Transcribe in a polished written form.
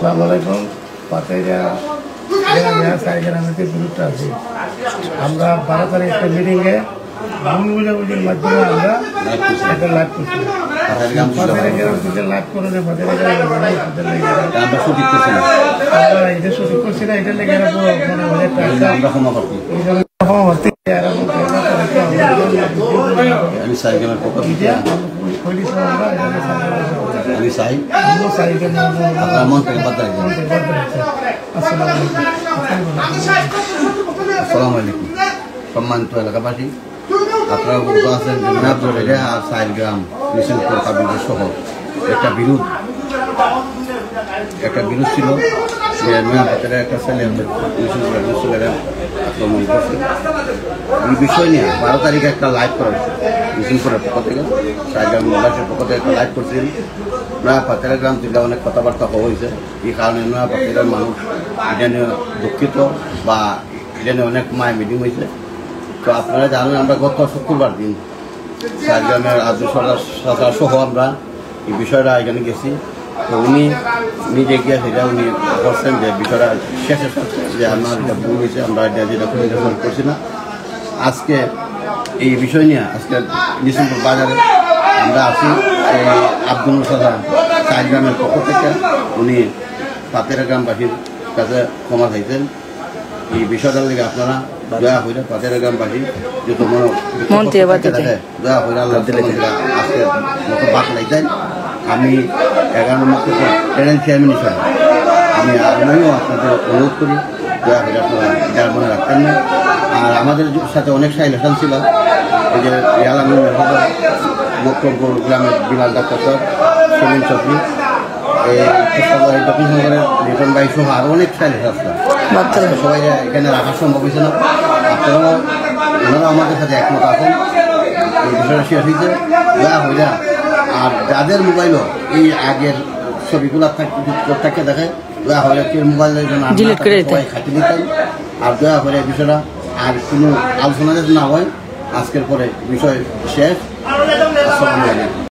আসসালামু আলাইকুম। পাতাইরা সাইগ্রামেতে গ্রুপটা আছে। আমরা 12 তারিখ একটা মিটিংয়ে ভুল বুঝাবুঝির মাধ্যমে আমরা একটা লাইভ করছি। লাইভ করে আমরা এটা সঠিক করছি না, এটা লেগে সম্মানিত এলাকাবাসী, আপনারা বলতে আছেন যে নয়াবজলেরা আর সাইগ্রাম নিশানপুর কাবিলের সহ একটা বিরোধ ছিল যে নয়াপথের একটা ছেলেরা আক্রমণ করছে। এই বিষয় নিয়ে 12 তারিখে একটা লাইভ করা হয়েছে নিশানপুরের পক্ষ থেকে, সাইগ্রাম নিবাসের পক্ষ থেকে একটা লাইভ করছিলেন। নয়াপথের গ্রাম থেকে অনেক কথাবার্তা হয়েছে। এই কারণে নয়াপথের মানুষ এটা নিয়ে দুঃখিত বা এটা নিয়ে অনেক মায় মিটিং হয়েছে। তো আপনারা জানেন আমরা গত শুক্রবার দিন সাইগ্রামের আব্দুল সরকার সহ আমরা এই বিষয়টা এখানে গেছি। তো উনি নিজে গিয়ে সেটা উনি বলছেন যে বিষয়টা শেষে যে আমার এটা ভুল হয়েছে, আমরা যেটা পরিদর্শন করছি না। আজকে এই বিষয় নিয়ে আজকে নিশানপুর বাজারে আমরা আছি। আব্দুল সরকার সাইগ্রামের পক্ষ থেকে উনি পাতেরা গ্রামবাসীর কাছে ক্ষমা চাইছেন। এই বিষয়টার লেগে আপনারা দয়া হইলে পাতেরা গ্রামবাসী যত দয়া হইলে আল্লাহ আজকে মতো বাক লাইতেন। আমি 11 নম্বর ট্রেনের চেয়ারম্যান হিসাবে আমিও আপনাদের অনুরোধ করি দয়া হইলে আপনারা এটার মনে রাখতেন না। আর আমাদের সাথে অনেক সাইলেশন ছিল, এই যে ইয়ালামি বক্তব্য গ্রামের বিলাল ডাক্তার সেলিম চৌধুরী, দক্ষিণ শহরের লিটন ভাই সহ আরও অনেক সাইলেশন আসলাম। সবাই এখানে রাখা সম্ভব হয়েছে না। আপনারা ওনারা আমাদের সাথে একমত আছেন। এই বিষয়টা শেষ হয়েছে দয়া হইয়া। আর যাদের মোবাইলও এই আগের ছবিগুলো থাকে দেখে দয়া হলে কেউ মোবাইলের জন্য সবাই খাটি দিতেন। আর দয়া হলে এই বিষয়টা আর কোনো আলোচনা না হয়, আজকের পরে বিষয় শেষ। আসসালামু আলাইকুম।